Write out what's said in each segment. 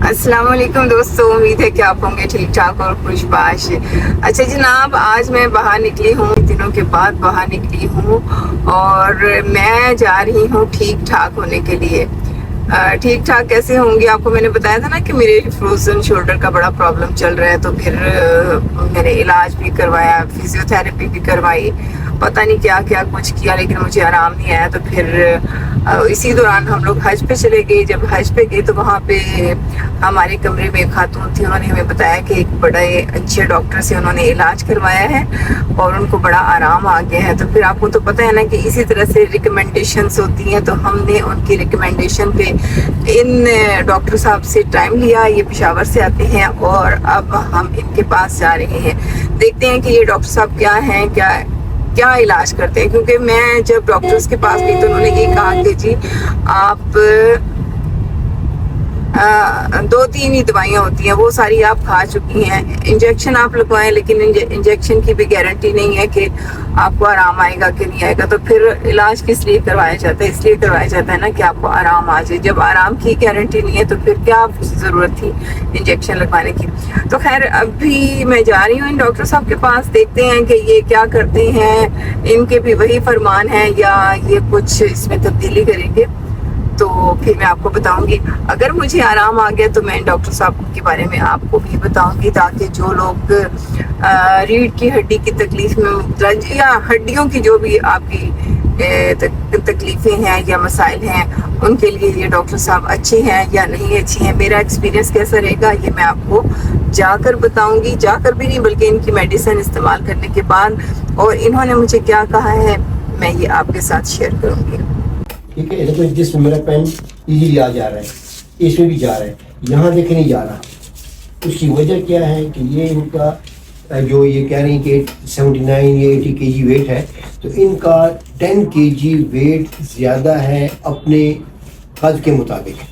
السلام علیکم دوستوں، امید ہے کہ آپ ہوں گے ٹھیک ٹھاک اور خوش باش۔ اچھا جناب، آج میں باہر نکلی ہوں، دنوں کے بعد باہر نکلی ہوں اور میں جا رہی ہوں ٹھیک ٹھاک ہونے کے لیے۔ ٹھیک ٹھاک کیسے ہوں گی؟ آپ کو میں نے بتایا تھا نا کہ میرے فروزن شولڈر کا بڑا پرابلم چل رہا ہے، تو پھر میں نے علاج بھی کروایا، فزیو تھراپی بھی کروائی، پتہ نہیں کیا کیا کچھ کیا، لیکن مجھے آرام نہیں آیا۔ تو پھر اسی دوران ہم لوگ حج پہ چلے گئے۔ جب حج پہ گئے تو وہاں پہ ہمارے کمرے میں ایک خاتون تھی، انہوں نے ہمیں بتایا کہ ایک بڑے اچھے ڈاکٹر سے انہوں نے علاج کروایا ہے اور ان کو بڑا آرام آ گیا ہے۔ تو پھر آپ کو تو پتہ ہے نا کہ اسی طرح سے ریکمنڈیشنز ہوتی ہیں، تو ہم نے ان کی ریکمنڈیشن پہ ان ڈاکٹر صاحب سے ٹائم لیا۔ یہ پشاور سے آتے ہیں اور اب ہم ان کے پاس جا رہے ہیں، دیکھتے ہیں کہ یہ ڈاکٹر صاحب کیا ہیں، کیا علاج کرتے ہیں۔ کیونکہ میں جب ڈاکٹرز کے پاس گئی تو انہوں نے یہ کہا کہ جی آپ 2-3 ہی دوائیاں ہوتی ہیں، وہ ساری آپ کھا چکی ہیں، انجیکشن آپ لگوائیں، لیکن انجیکشن کی بھی گارنٹی نہیں ہے کہ آپ کو آرام آئے گا کہ نہیں آئے گا۔ تو پھر علاج کس لیے کروایا جاتا ہے؟ اس لیے کروایا جاتا ہے نا کہ آپ کو آرام آ جائے۔ جب آرام کی گارنٹی نہیں ہے تو پھر کیا ضرورت تھی انجیکشن لگوانے کی؟ تو خیر ابھی میں جا رہی ہوں ان ڈاکٹر صاحب کے پاس، دیکھتے ہیں کہ یہ کیا کرتے ہیں، ان کے بھی وہی فرمان ہے یا یہ کچھ اس میں تبدیلی کریں گے، تو پھر میں آپ کو بتاؤں گی۔ اگر مجھے آرام آ گیا تو میں ڈاکٹر صاحب کے بارے میں آپ کو بھی بتاؤں گی، تاکہ جو لوگ ریڑھ کی ہڈی کی تکلیف میں مبتلا یا ہڈیوں کی جو بھی آپ کی تکلیفیں ہیں یا مسائل ہیں، ان کے لیے یہ ڈاکٹر صاحب اچھے ہیں یا نہیں اچھے ہیں، میرا ایکسپیرینس کیسا رہے گا یہ میں آپ کو جا کر بتاؤں گی۔ جا کر بھی نہیں بلکہ ان کی میڈیسن استعمال کرنے کے بعد، اور انہوں نے مجھے کیا کہا ہے میں یہ آپ کے ساتھ شیئر کروں گی۔ ٹھیک ہے، دیکھو جس میں میرا پین ایزیلی آ جا رہا ہے، اس میں بھی جا رہا ہے، یہاں دیکھے نہیں جا رہا۔ اس کی وجہ کیا ہے کہ یہ ان کا جو یہ کہہ رہی ہیں کہ 79 یا 80 کے جی ویٹ ہے، تو ان کا 10 کے جی ویٹ زیادہ ہے اپنے قد کے مطابق۔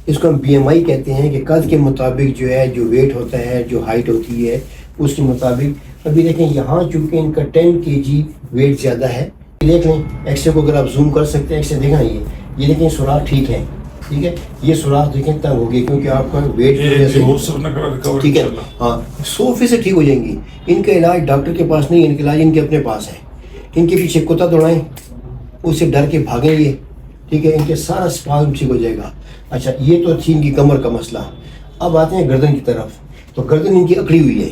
اس کو ہم BMI کہتے ہیں کہ قد کے مطابق جو ہے جو ویٹ ہوتا ہے، جو ہائٹ ہوتی ہے اس کے مطابق۔ ابھی دیکھیں یہاں چونکہ ان کا 10 کے جی ویٹ زیادہ ہے، دیکھ لیں ایکس رے کو اگر آپ زوم کر سکتے ہیں، ایکس رے دیکھیں یہ دیکھیں سوراخ ٹھیک ہے، ٹھیک ہے، یہ سوراخ دیکھیں تنگ ہو گئی کیونکہ آپ کا ویٹ کی وجہ سے، ٹھیک ہے، ہاں 100% ٹھیک ہو جائیں گی۔ ان کا علاج ڈاکٹر کے پاس نہیں، ان کا علاج ان کے اپنے پاس ہے۔ ان کے پیچھے کتا دوڑائیں، اس سے ڈر کے بھاگیں یہ، ٹھیک ہے، ان کے سارا اسپازم ٹھیک ہو جائے گا۔ اچھا یہ تو تھی ان کی کمر کا مسئلہ۔ اب آتے ہیں گردن کی طرف، تو گردن ان کی اکڑی ہوئی ہے،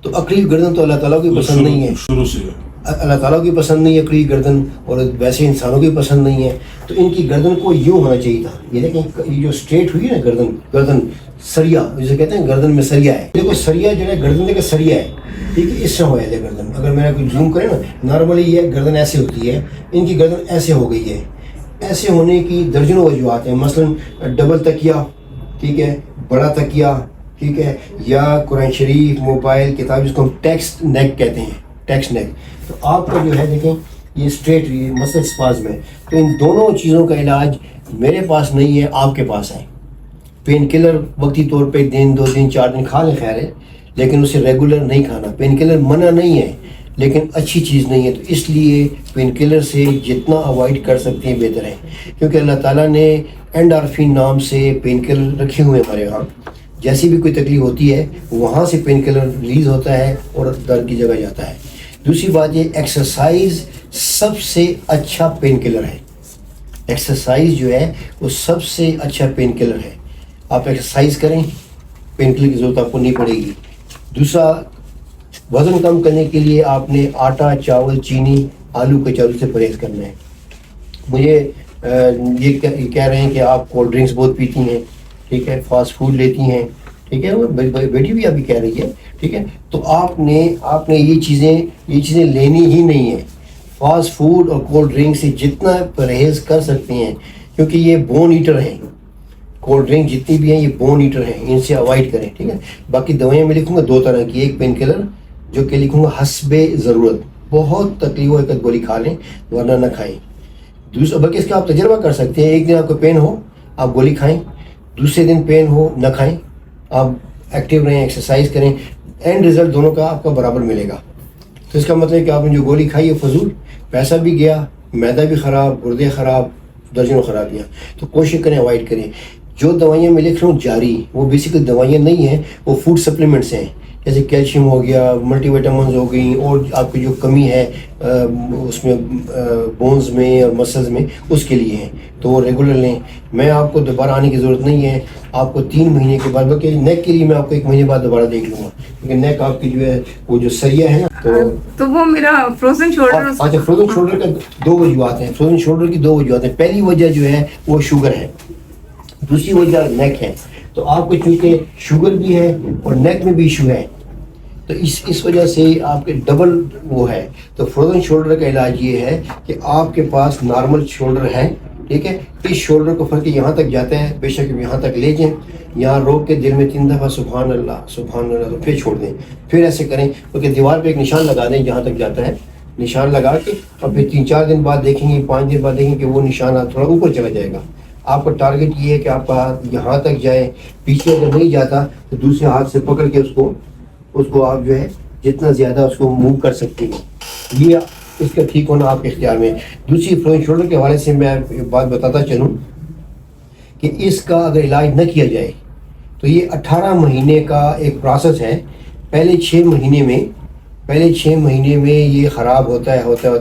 تو اکڑی گردن تو اللہ تعالیٰ کی پسند نہیں ہے، شروع سے اللہ تعالیٰ کی پسند نہیں ہے اکڑی گردن، اور ویسے انسانوں کی پسند نہیں ہے۔ تو ان کی گردن کو یوں ہونا چاہیے تھا، یہ دیکھیں یہ جو اسٹریٹ ہوئی ہے نا گردن سریا جسے کہتے ہیں، گردن میں سریا ہے، دیکھو سریا جو ہے گردن دیکھیں سریا ہے، ٹھیک ہے، اس سے ہو جائے گردن۔ اگر میرا کوئی زوم کرے نا، نارملی یہ گردن ایسے ہوتی ہے، ان کی گردن ایسے ہو گئی ہے۔ ایسے ہونے کی درجنوں وجوہات ہیں، مثلا ڈبل تکیہ، ٹھیک ہے، بڑا تکیہ، ٹھیک ہے، یا قرآن شریف، موبائل، کتاب، جس کو ہم ٹیکسٹ نیک کہتے ہیں، ٹیکسٹ نیک۔ تو آپ کا جو ہے دیکھیں یہ اسٹریٹ مسل اسپازم ہے، تو ان دونوں چیزوں کا علاج میرے پاس نہیں ہے، آپ کے پاس ہے۔ پین کلر وقتی طور پہ دن 2 دن 4 دن کھا لیں خیر ہے، لیکن اسے ریگولر نہیں کھانا۔ پین کلر منع نہیں ہے لیکن اچھی چیز نہیں ہے، تو اس لیے پین کلر سے جتنا اوائڈ کر سکتے ہیں بہتر ہے، کیونکہ اللہ تعالیٰ نے اینڈارفین نام سے پین کلر رکھے ہوئے ہیں ہمارے یہاں۔ جیسی بھی کوئی تکلیف ہوتی ہے وہاں سے پین کلر ریلیز ہوتا ہے اور درد کی جگہ جاتا ہے۔ دوسری بات یہ ایکسرسائز سب سے اچھا پین کلر ہے، ایکسرسائز جو ہے وہ سب سے اچھا پین کلر ہے۔ آپ ایکسرسائز کریں، پین کلر کی ضرورت آپ کو نہیں پڑے گی۔ دوسرا، وزن کم کرنے کے لیے آپ نے آٹا، چاول، چینی، آلو کچالو سے پرہیز کرنا ہے۔ مجھے یہ کہہ رہے ہیں کہ آپ کولڈ ڈرنکس بہت پیتی ہیں، ٹھیک ہے، فاسٹ فوڈ لیتی ہیں، ٹھیک ہے، بیٹی بھی ابھی کہہ رہی ہے، ٹھیک ہے، تو آپ نے یہ چیزیں لینی ہی نہیں ہے۔ فاسٹ فوڈ اور کولڈ ڈرنک سے جتنا پرہیز کر سکتے ہیں، کیونکہ یہ بون ایٹر ہیں، کولڈ ڈرنک جتنی بھی ہیں یہ بون ایٹر ہیں، ان سے اوائڈ کریں، ٹھیک ہے۔ باقی دوائیاں میں لکھوں گا 2 طرح کی، ایک پین کلر جو کہ لکھوں گا حسب ضرورت، بہت تکلیف ہو ایک گولی کھا لیں ورنہ نہ کھائیں۔ دوسرا بلکہ اس کا آپ تجربہ کر سکتے ہیں، ایک دن آپ کو پین ہو آپ گولی کھائیں، دوسرے دن پین ہو نہ کھائیں، آپ ایکٹیو رہیں، ایکسرسائز کریں، اینڈ رزلٹ دونوں کا آپ کا برابر ملے گا۔ تو اس کا مطلب ہے کہ آپ نے جو گولی کھائی ہے فضول، پیسہ بھی گیا، معدہ بھی خراب، گردے خراب، درجنوں خرابیاں۔ تو کوشش کریں اوائڈ کریں۔ جو دوائیاں میں لکھ رہا ہوں جاری، وہ بیسیکلی دوائیاں نہیں ہیں، وہ فوڈ سپلیمنٹس ہیں، جیسے کیلشیم ہو گیا، ملٹی وٹامنز ہو گئیں، اور آپ کی جو کمی ہے اس میں بونز میں اور مسلز میں، اس کے لیے ہیں، تو وہ ریگولر لیں۔ میں آپ کو دوبارہ آنے کی ضرورت نہیں ہے، آپ کو 3 مہینے کے بعد، بلکہ نیک کے لیے میں آپ کو 1 مہینے بعد دوبارہ دیکھ لوں گا، کیونکہ نیک آپ کی جو ہے وہ جو سریا ہے نا، تو وہ میرا فروزن شولڈر۔ اچھا، فروزن شولڈر کا 2 وجوہات ہیں، فروزن شولڈر کی 2 وجوہات ہیں۔ پہلی وجہ جو ہے وہ شوگر ہے، دوسری وجہ نیک ہے۔ تو آپ کو چونکہ شوگر بھی ہے اور نیک میں بھی ایشو ہے، تو اس وجہ سے آپ کے ڈبل وہ ہے۔ تو فروزن شولڈر کا علاج یہ ہے کہ آپ کے پاس نارمل شولڈر ہے، ٹھیک ہے، اس شولڈر کو فرق یہاں تک جاتا ہے، بے شک یہاں تک لے جائیں، یہاں روک کے دل میں 3 دفعہ سبحان اللہ سبحان اللہ، پھر چھوڑ دیں، پھر ایسے کریں، کیونکہ دیوار پہ ایک نشان لگا دیں جہاں تک جاتا ہے، نشان لگا کے، اور پھر 3-4 دن بعد دیکھیں گے، 5 دن بعد دیکھیں کہ وہ نشان تھوڑا اوپر چلا جائے گا۔ آپ کا ٹارگٹ یہ ہے کہ آپ کا یہاں تک جائے، پیچھے اگر نہیں جاتا تو دوسرے ہاتھ سے پکڑ کے اس کو آپ جو ہے جتنا زیادہ اس کو موو کر سکتے ہیں، یہ اس کا ٹھیک ہونا آپ کے اختیار میں۔ دوسری فروزن شولڈر کے حوالے سے میں ایک بات بتاتا چلوں کہ اس کا اگر علاج نہ کیا جائے تو یہ 18 مہینے کا ایک پروسیس ہے۔ پہلے 6 مہینے میں یہ خراب ہوتا ہے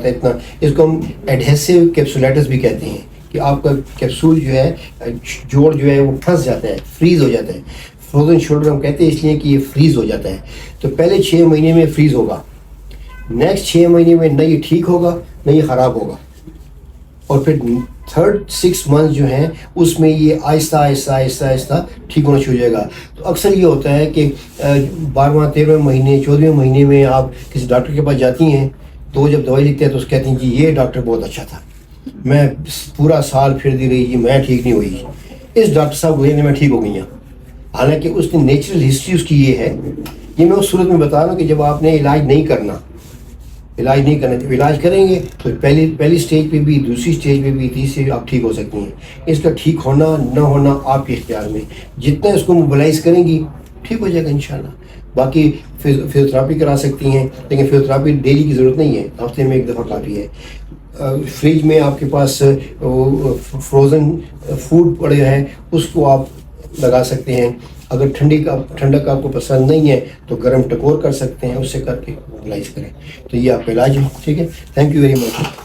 اتنا، اس کو ہم ایڈہیسو کیپسولائٹس بھی کہتے ہیں، کہ آپ کا کیپسول جو ہے، جوڑ جو ہے وہ پھنس جاتا ہے، فریز ہو جاتا ہے۔ فروزن شولڈر ہم کہتے ہیں اس لیے کہ یہ فریز ہو جاتا ہے۔ تو پہلے 6 مہینے میں فریز ہوگا، نیکسٹ 6 مہینے میں نہ یہ ٹھیک ہوگا نہ یہ خراب ہوگا، اور پھر 6 منتھ جو ہیں اس میں یہ آہستہ آہستہ ٹھیک ہونا شروع ہو جائے گا۔ تو اکثر یہ ہوتا ہے کہ 12واں 13ویں مہینے 14ویں مہینے میں آپ کسی ڈاکٹر کے پاس جاتی ہیں، تو وہ جب دوائی لکھتے ہیں تو اس کہتے ہیں جی یہ ڈاکٹر بہت اچھا تھا، میں پورا سال پھر دی رہی جی میں ٹھیک نہیں ہوئی، اس ڈاکٹر صاحب کو میں ٹھیک ہو گئی ہوں۔ حالانکہ اس کی نیچرل ہسٹری اس کی یہ ہے، یہ میں اس صورت میں بتا رہا ہوں کہ جب آپ نے علاج نہیں کرنا، جب علاج کریں گے تو پہلی سٹیج پہ بھی، دوسری سٹیج پہ بھی، تیسری آپ ٹھیک ہو سکتی ہیں۔ اس کا ٹھیک ہونا نہ ہونا آپ کے اختیار میں، جتنا اس کو موبلائز کریں گی ٹھیک ہو جائے گا انشاءاللہ۔ باقی فزیوتھراپی کرا سکتی ہیں، لیکن فزیوتھراپی ڈیلی کی ضرورت نہیں ہے، ہفتے میں 1 دفعہ کافی ہے۔ فریج میں آپ کے پاس فروزن فوڈ پڑے ہیں، اس کو آپ لگا سکتے ہیں۔ اگر ٹھنڈک آپ کو پسند نہیں ہے تو گرم ٹکور کر سکتے ہیں، اس سے کر کے موبلائز کریں، تو یہ آپ کا علاج ہے، ٹھیک ہے۔ Thank you very much.